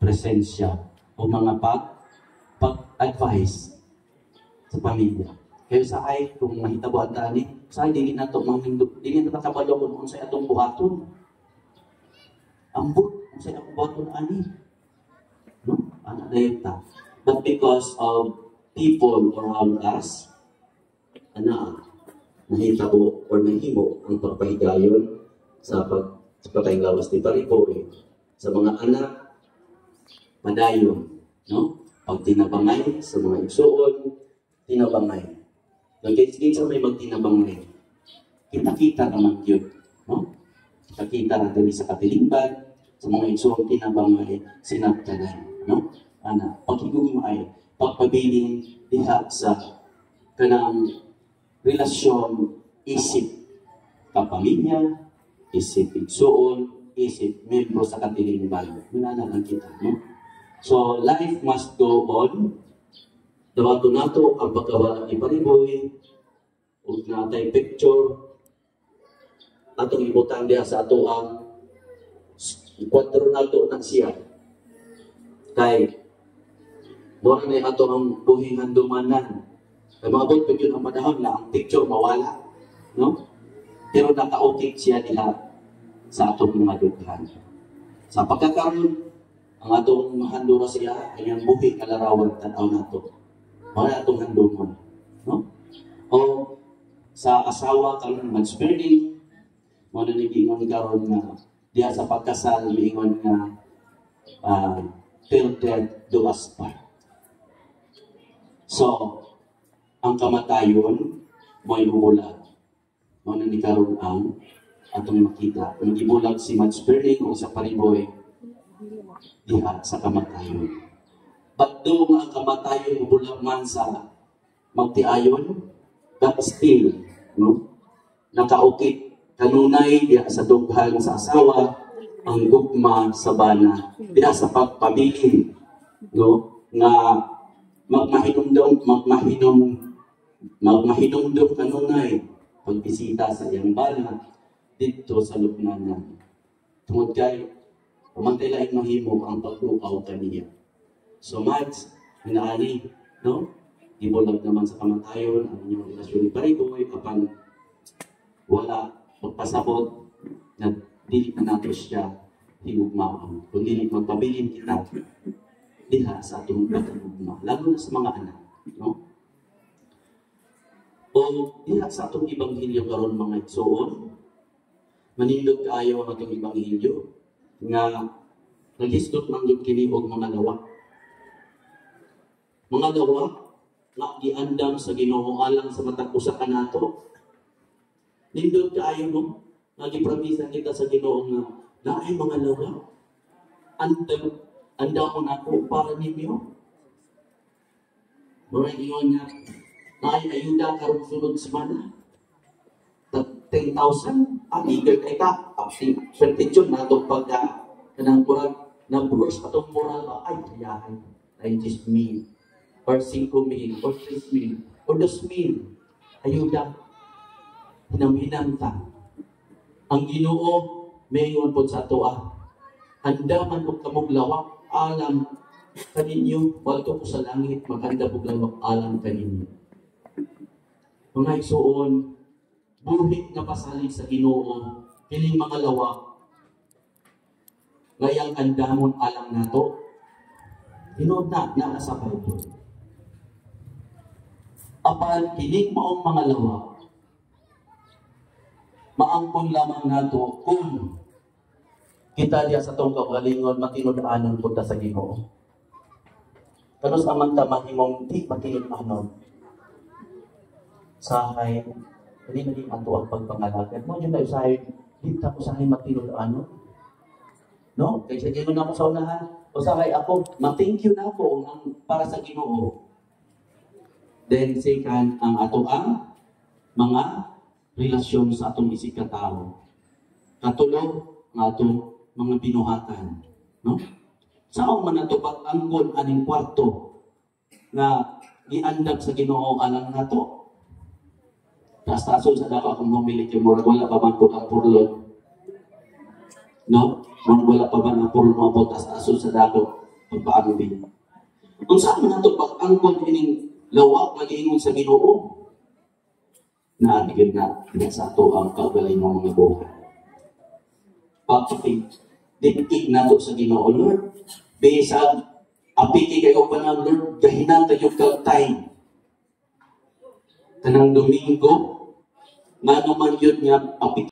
presensya o mga pag-advise sa pamilya. Kaya sa ay, kung mahitabo ang tani, sa ay, dili na ito nakabalo kung sa atong buhaton. Ambot, kung sa atong buhaton, ani. No? Anak na yun ta. But because of people around us, nahitabo or nahimo ang pagpahigayon sa pagkaylawas ni Pariboy sa mga anak, padayon, no? Pag tinabangay sa mga igsuon, tinabangay. Nagkita may magtinabangay. Kita-kita naman yun, no? Kita-kita natin sa katilingban, sa mga igsuon, tinabangay, sinagtanan, no? Pagkigumay, pagpabiling diha sa kanang relasyon, isip kapamilya, isip igsuon, isip membro sa katilingban. Minanalang kita, no? So, life must go on. Dawato nato ang pagkawala ni Pariboy, ug natay picture, atong ibutan diha sa ato ang kwadro nato ng siya. Kay, doon na ato ang buhing handumanan. Kaya maabot pa yun ang panahon na ang picture mawala. No? Pero naka-okay siya nila sa atong mga dughan. Sa pagkakaroon, ang atong handura siya ay ang buhi kalarawan tanaw nato. Wala atong handumon. No? O sa asawa kang manspreading, mo na nag-ingon karon na diya sa pagkasal, miingon nga till death do us part. So, ang kamatayon mo ay bubulag. Mo na ni karon ang atong makita. Kung ibulag si manspreading o sa Pariboy, diha sa kamatayon. But do ang kamatayon bulag man sa magtiayon, but still, no? Nakaukit kanunay diha sa dughan sa asawa, ang gugma sa bana, diha sa pagpabilin, no? Nga magmahinumdum kanunay pagbisita sa iyang bana dito sa lubnanan. Tungod kay pamantay laing mahimo ang paglukaw kaniya. So much, inaani, no? Ibulag naman sa kamatayon ang inyong relasyon ni Pariboy kapag wala magpasabot na dili na nato siya hinugmaan. Kung dili magpabilin kita diha sa atong pagkagugma, lalo na sa mga anak, no? O diha sa atong ibanghilyo karon mga igsoon, manindog kaayo ang atong ibanghilyo nga naghisgot man yung kini og mga lawa. Mga lawa nga giandam sa Ginoo alang sa matag usa ka nato. Nindog kaayo no, nga gipromisa kita sa Ginoo nga naay mga lawa. Andamon ako para ninyo. Murag ingon nga naay ayuda karon sunod semana. 10,000 igay kay ka pertensyon na itong pagka kanang kurang na burst atong moral ay kayahan ay 10,000 or 5,000 or 3,000 or 2,000 ayuda hinam-hinam ta ang Ginoo mayon pod sa toa handa man og kamog lawak alam kaninyo walto ko sa langit maganda og lawak alam kaninyo mga igsoon buhit nga pasalig sa Ginoo kining mga lawak ngayang andamon alang nato hinood na sa Bible. Apan kining maong mga lawak maangkon lamang nato kung kita diya sa tong kaugalingon matinud-anon punta sa Ginoo. Kanos amanta mahimong di matinud-anon sahay hindi naging ato ang pagpangalagan mo yun na usahay di ta usahay matinud-anon no kay sa Ginoo na ako sa unahan usahay ako ma-thank you na ako para sa Ginoo. Then second ang ato ang mga relasyon sa atong isig ka tao katulong ng atong mga binuhatan no saan man nato pag-angkon aning kwarto na giandam sa Ginoo alang nato. Taas-tason sa dako akong mamili kay murag wala pa man po ang purlon. No? Murag wala pa man ang purlon mo po taas-tason sa dako. Paano din? Kung saan man ito pag-angkon ining lawak mag-iingon sa Ginoo, naabigyan na sa ito ang kagalay ng mga buhay. Pagpapigdipig na ito sa Ginoo, Lord, bisag, apiki kayo pa ng Lord, gahinan tayo kagtay. Kanang Domingo, nga naman yun nga,